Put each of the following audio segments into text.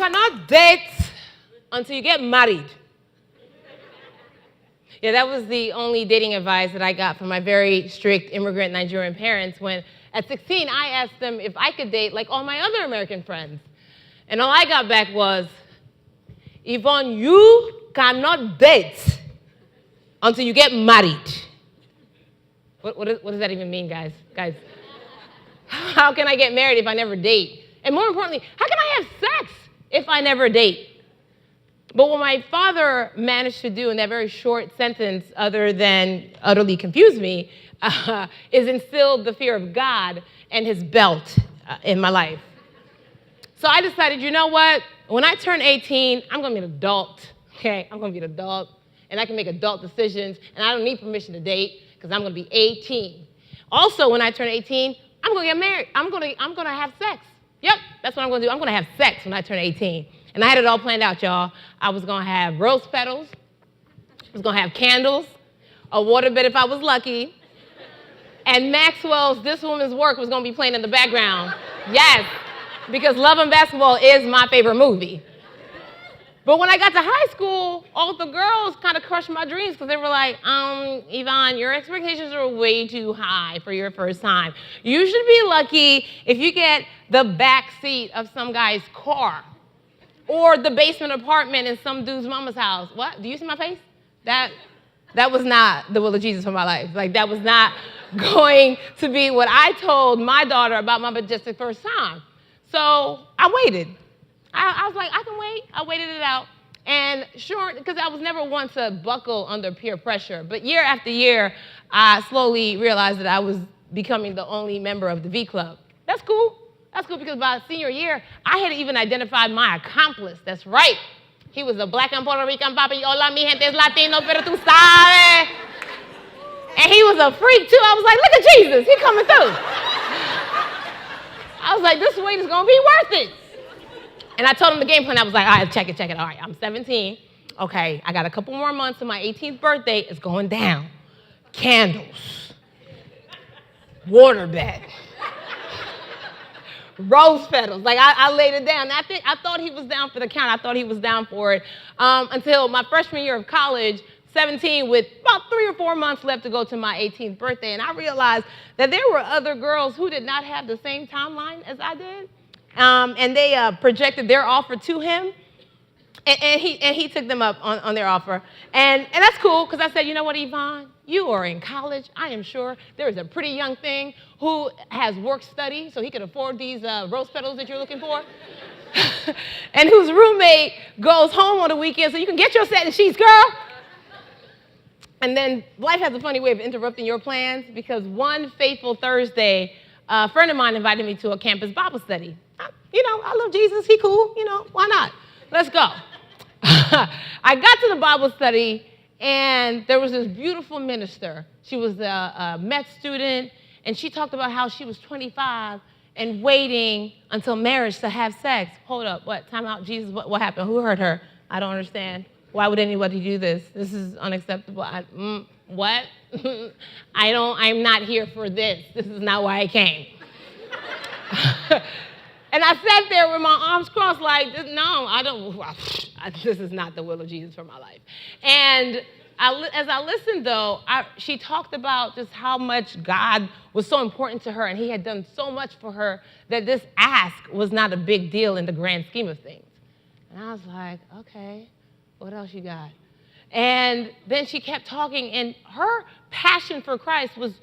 cannot date until you get married. Yeah, that was the only dating advice that I got from my very strict immigrant Nigerian parents when at 16 I asked them if I could date like all my other American friends. And all I got back was, Yvonne, you cannot date until you get married. What does that even mean, guys? Guys, how can I get married if I never date? And more importantly, how can I have sex if I never date? But what my father managed to do in that very short sentence, other than utterly confuse me, is instilled the fear of God and his belt in my life. So I decided, you know what? When I turn 18, I'm going to be an adult, okay? I'm going to be an adult, and I can make adult decisions, and I don't need permission to date because I'm going to be 18. Also, when I turn 18, I'm going to get married. I'm going to have sex. Yep, that's what I'm going to do. I'm going to have sex when I turn 18. And I had it all planned out, y'all. I was going to have rose petals. I was going to have candles, a waterbed if I was lucky, and Maxwell's This Woman's Work was going to be playing in the background. Yes, because Love and Basketball is my favorite movie. But when I got to high school, all the girls kind of crushed my dreams because they were like, Yvonne, your expectations are way too high for your first time. You should be lucky if you get the back seat of some guy's car or the basement apartment in some dude's mama's house. What? Do you see my face? That was not the will of Jesus for my life. Like, that was not going to be what I told my daughter about my majestic first time. So I waited. I was like, I can wait. I waited it out. And sure, because I was never one to buckle under peer pressure. But year after year, I slowly realized that I was becoming the only member of the V Club. That's cool. That's cool because by senior year, I had even identified my accomplice. That's right. He was a black and Puerto Rican papi. Hola, mi gente es latino, pero tú sabes. And he was a freak, too. I was like, look at Jesus. He coming through. I was like, this wait is going to be worth it. And I told him the game plan. I was like, all right, check it. All right, I'm 17. Okay, I got a couple more months to my 18th birthday. It's going down. Candles. Waterbed. Rose petals. Like, I laid it down. I thought he was down for the count. I thought he was down for it until my freshman year of college, 17, with about 3 or 4 months left to go to my 18th birthday. And I realized that there were other girls who did not have the same timeline as I did. And they projected their offer to him. And he took them up on their offer. And that's cool, because I said, you know what, Yvonne? You are in college. I am sure there is a pretty young thing who has work study, so he can afford these rose petals that you're looking for. And whose roommate goes home on the weekend, so you can get your satin sheets, girl. And then life has a funny way of interrupting your plans, because one fateful Thursday, a friend of mine invited me to a campus Bible study. I love Jesus. He cool. Why not? Let's go. I got to the Bible study, and there was this beautiful minister. She was a med student, and she talked about how she was 25 and waiting until marriage to have sex. Hold up. What? Time out. Jesus, what happened? Who hurt her? I don't understand. Why would anybody do this? This is unacceptable. What? I'm not here for this. This is not why I came. And I sat there with my arms crossed like, no, I don't, this is not the will of Jesus for my life. And as I listened, though, she talked about just how much God was so important to her, and he had done so much for her that this ask was not a big deal in the grand scheme of things. And I was like, okay, what else you got? And then she kept talking, and her passion for Christ was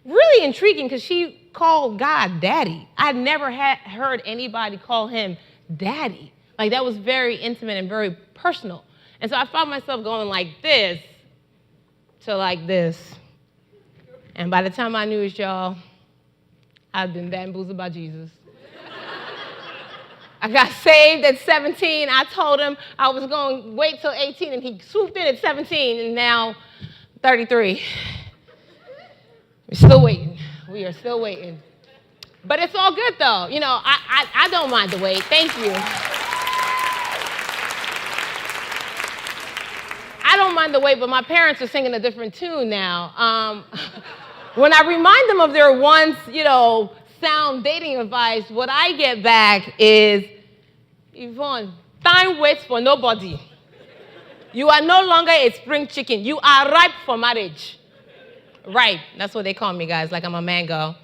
really intriguing because she called God Daddy. I'd never heard anybody call him Daddy. Like, that was very intimate and very personal. And so I found myself going like this to like this. And by the time I knew it, y'all, I'd been bamboozled by Jesus. I got saved at 17. I told him I was going to wait till 18, and he swooped in at 17, and now 33. We're still waiting. We are still waiting. But it's all good, though. I don't mind the wait. Thank you. I don't mind the wait, but my parents are singing a different tune now. When I remind them of their once, sound dating advice, what I get back is, Yvonne, Time waits for nobody. You are no longer a spring chicken. You are ripe for marriage. Ripe. That's what they call me, guys, like I'm a mango.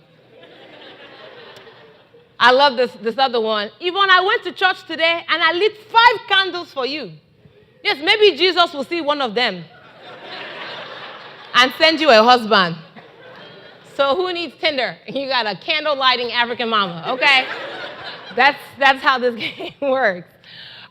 I love this other one. Yvonne, I went to church today and I lit 5 candles for you. Yes, maybe Jesus will see one of them and send you a husband. So who needs Tinder? You got a candle lighting African mama, okay? That's how this game works.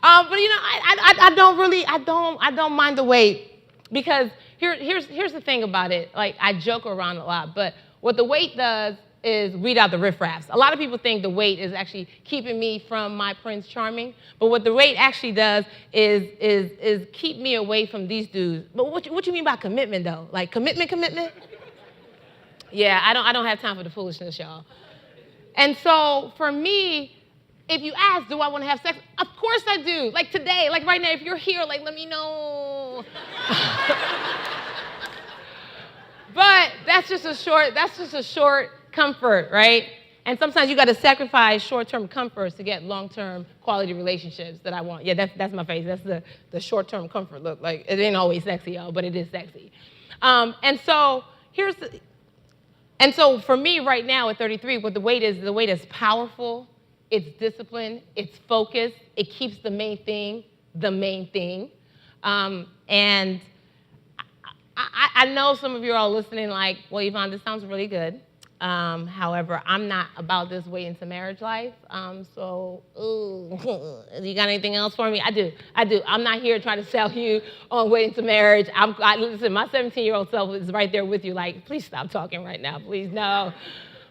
But you know, I don't mind the wait, because here's the thing about it. Like, I joke around a lot, but what the wait does is weed out the riffraffs. A lot of people think the wait is actually keeping me from my Prince Charming, but what the wait actually does is keep me away from these dudes. But what you mean by commitment though? Like commitment? Yeah, I don't have time for the foolishness, y'all. And so for me, if you ask, do I want to have sex? Of course I do. Like today, like right now, if you're here, like let me know. But that's just a short comfort, right? And sometimes you got to sacrifice short-term comforts to get long-term quality relationships that I want. Yeah, that's my face. That's the short-term comfort look. Like, it ain't always sexy, y'all, but it is sexy. And so for me right now at 33, what the weight is powerful. It's discipline. It's focus. It keeps the main thing the main thing. And I know some of you are all listening like, well, Yvonne, this sounds really good. However, I'm not about this way into marriage life. So, you got anything else for me? I do. I'm not here trying to sell you on way into marriage. Listen, my 17-year-old self is right there with you like, please stop talking right now, please, no.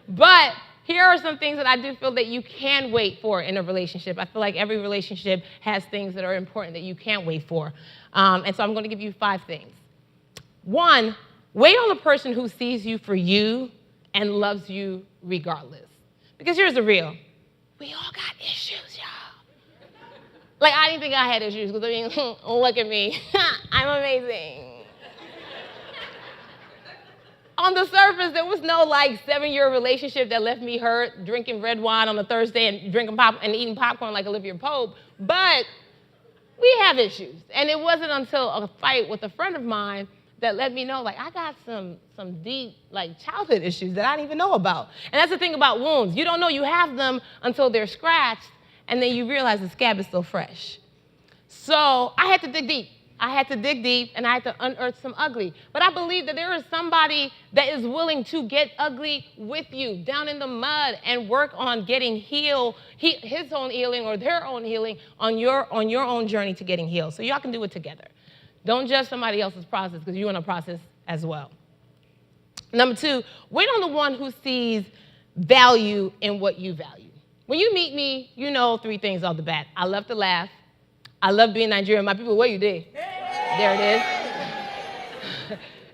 But here are some things that I do feel that you can wait for in a relationship. I feel like every relationship has things that are important that you can't wait for. And so I'm going to give you 5 things. 1, wait on the person who sees you for you and loves you regardless. Because here's the real. We all got issues, y'all. Like, I didn't think I had issues, because I mean, look at me. I'm amazing. On the surface, there was no, like, 7-year relationship that left me hurt, drinking red wine on a Thursday and eating popcorn like Olivia Pope. But we have issues. And it wasn't until a fight with a friend of mine that let me know, like, I got some deep, like, childhood issues that I didn't even know about. And that's the thing about wounds. You don't know you have them until they're scratched, and then you realize the scab is still fresh. So I had to dig deep. And I had to unearth some ugly. But I believe that there is somebody that is willing to get ugly with you down in the mud and work on getting his own healing or their own healing on your own journey to getting healed. So y'all can do it together. Don't judge somebody else's process, because you're in a process as well. Number 2, wait on the one who sees value in what you value. When you meet me, you know 3 things off the bat. I love to laugh. I love being Nigerian. My people, where you did? There it is.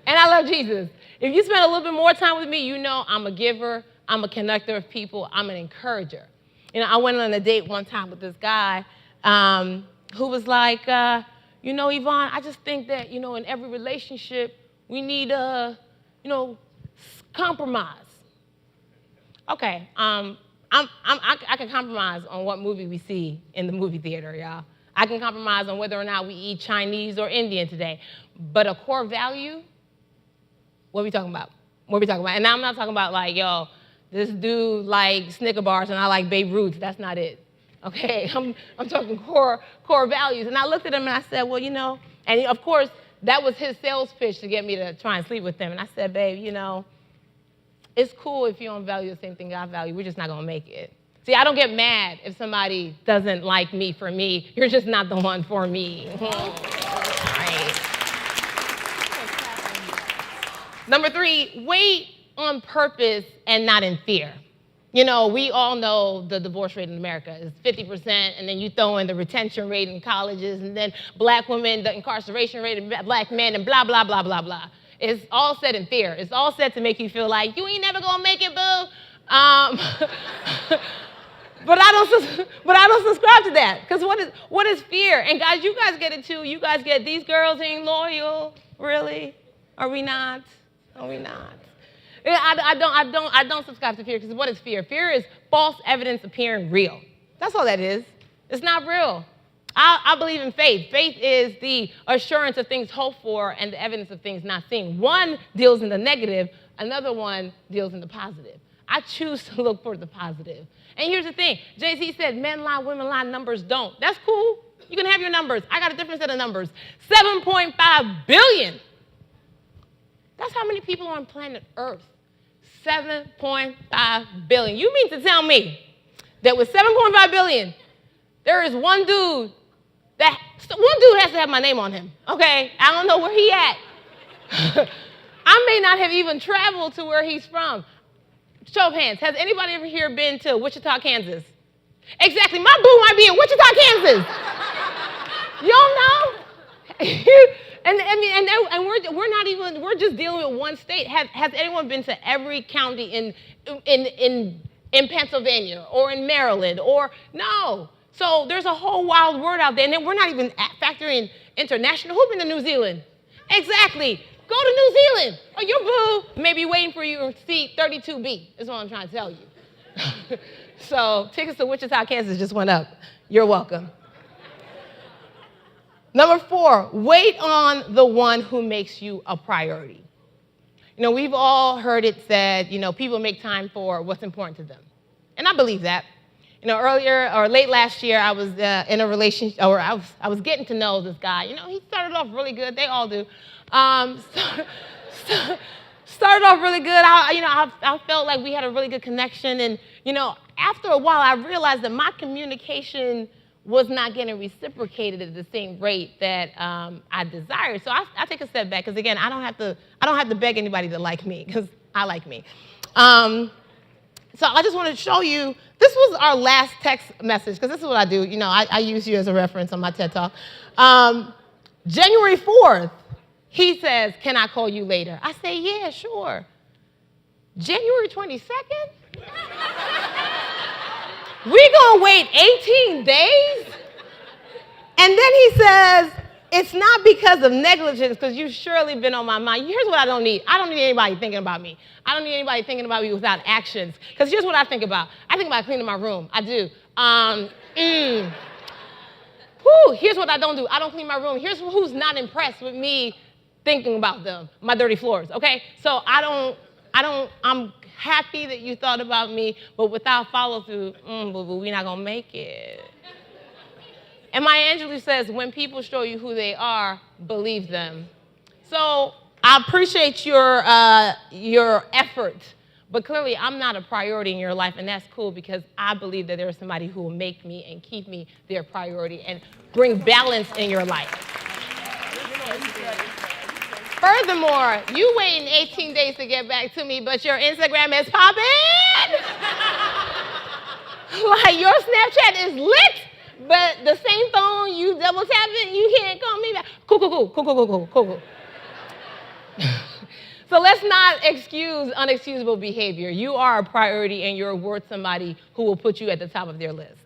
And I love Jesus. If you spend a little bit more time with me, you know I'm a giver. I'm a connector of people. I'm an encourager. You know, I went on a date one time with this guy who was like, you know, Yvonne, I just think that, you know, in every relationship, we need, compromise. Okay, I can compromise on what movie we see in the movie theater, y'all. I can compromise on whether or not we eat Chinese or Indian today. But a core value, what are we talking about? And now I'm not talking about like, yo, this dude like Snicker bars and I like Babe Ruth. That's not it. Okay, I'm talking core values. And I looked at him and I said, well, you know, and of course, that was his sales pitch to get me to try and sleep with him. And I said, babe, you know, it's cool if you don't value the same thing I value. We're just not going to make it. See, I don't get mad if somebody doesn't like me for me. You're just not the one for me. Right. Number 3, wait on purpose and not in fear. You know, we all know the divorce rate in America is 50%, and then you throw in the retention rate in colleges, and then black women, the incarceration rate of black men, and blah, blah, blah, blah, blah. It's all said in fear. It's all said to make you feel like, you ain't never gonna make it, boo. But I don't subscribe to that, because what is fear? And guys, you guys get it too. You guys get, these girls ain't loyal. Really? Are we not? Are we not? I don't subscribe to fear, because what is fear? Fear is false evidence appearing real. That's all that is. It's not real. I believe in faith. Faith is the assurance of things hoped for and the evidence of things not seen. One deals in the negative, another one deals in the positive. I choose to look for the positive. And here's the thing. Jay-Z said, men lie, women lie, numbers don't. That's cool. You can have your numbers. I got a different set of numbers. 7.5 billion. That's how many people are on planet Earth. 7.5 billion. You mean to tell me that with 7.5 billion, there is one dude has to have my name on him, okay? I don't know where he at. I may not have even traveled to where he's from. Show of hands, has anybody ever here been to Wichita, Kansas? Exactly, my boo might be in Wichita, Kansas. You don't know? We're just dealing with one state. Has anyone been to every county in Pennsylvania or in Maryland no? So there's a whole wild world out there, and then we're not even factoring international. Who's been to New Zealand? Exactly. Go to New Zealand. Or your boo may be waiting for you in seat 32B, is what I'm trying to tell you. So tickets to Wichita, Kansas just went up. You're welcome. Number 4, wait on the one who makes you a priority. We've all heard it said, people make time for what's important to them. And I believe that. Earlier or late last year, I was in a relationship, or I was getting to know this guy. He started off really good. They all do. Started off really good. I felt like we had a really good connection. And, after a while, I realized that my communication was not getting reciprocated at the same rate that I desired. So I take a step back, because again, I don't have to beg anybody to like me, because I like me. So I just wanted to show you, this was our last text message, because this is what I do. I use you as a reference on my TED Talk. January 4th, he says, can I call you later? I say, yeah, sure. January 22nd? We're going to wait 18 days? And then he says, it's not because of negligence, because you've surely been on my mind. Here's what I don't need. I don't need anybody thinking about me. I don't need anybody thinking about me without actions. Because here's what I think about. I think about cleaning my room. I do. Here's what I don't do. I don't clean my room. Here's who's not impressed with me thinking about them. My dirty floors, okay? So I'm happy that you thought about me, but without follow through, we're not going to make it. And Maya Angelou says, when people show you who they are, believe them. So I appreciate your effort, but clearly I'm not a priority in your life, and that's cool, because I believe that there's somebody who will make me and keep me their priority and bring balance in your life. Furthermore, you waiting 18 days to get back to me, but your Instagram is popping. Like your Snapchat is lit. But the same phone, you double tap it, you can't call me back. Cool. So let's not excuse unexcusable behavior. You are a priority, and you're worth somebody who will put you at the top of their list.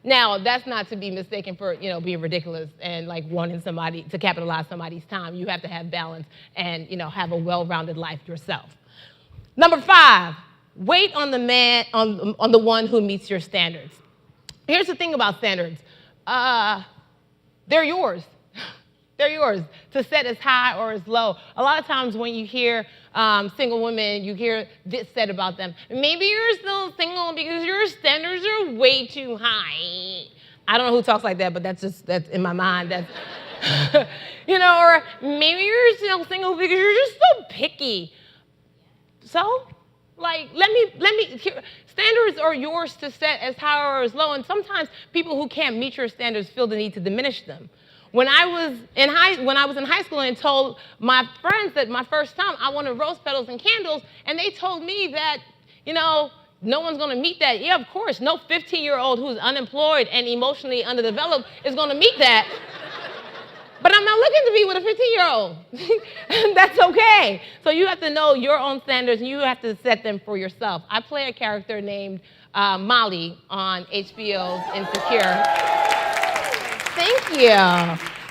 Now, that's not to be mistaken for, being ridiculous and like wanting somebody to capitalize somebody's time. You have to have balance and, have a well-rounded life yourself. Number 5, wait on the man, on the one who meets your standards. Here's the thing about standards. They're yours. They're yours to set as high or as low. A lot of times when you hear single women, you hear this said about them. Maybe you're still single because your standards are way too high. I don't know who talks like that, but that's in my mind. That's, or maybe you're still single because you're just so picky. So, standards are yours to set as high or as low, and sometimes people who can't meet your standards feel the need to diminish them. When I was in high school and told my friends that my first time I wanted rose petals and candles, and they told me that, no one's going to meet that. Yeah, of course, no 15-year-old who's unemployed and emotionally underdeveloped is going to meet that. But I'm not looking to be with a 15-year-old. That's okay. So you have to know your own standards, and you have to set them for yourself. I play a character named Molly on HBO's Insecure. Thank you.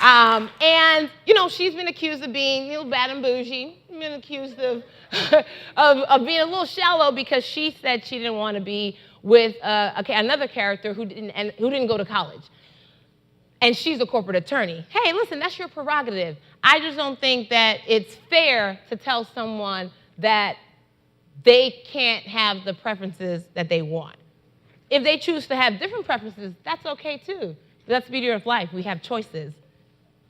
And, she's been accused of being, bad and bougie. Been accused of being a little shallow because she said she didn't want to be with another character who didn't go to college. and she's a corporate attorney. Hey, listen, that's your prerogative. I just don't think that it's fair to tell someone that they can't have the preferences that they want. If they choose to have different preferences, that's okay too. That's the beauty of life. We have choices.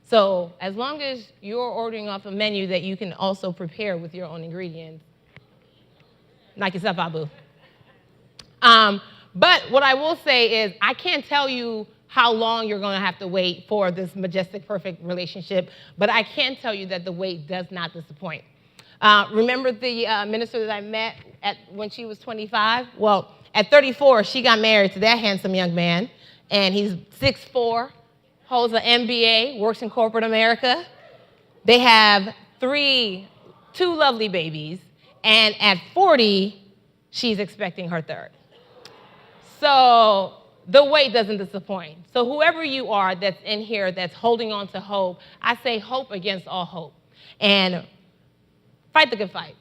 So as long as you're ordering off a menu that you can also prepare with your own ingredients, knock yourself out, boo. But what I will say is I can't tell you how long you're going to have to wait for this majestic, perfect relationship, but I can tell you that the wait does not disappoint. Remember the minister that I met when she was 25? Well, at 34, she got married to that handsome young man, and he's 6'4", holds an MBA, works in corporate America. They have two lovely babies, and at 40, she's expecting her third. So the wait doesn't disappoint. So whoever you are that's in here that's holding on to hope, I say hope against all hope. And fight the good fight.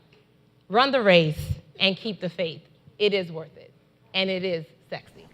Run the race and keep the faith. It is worth it. And it is sexy.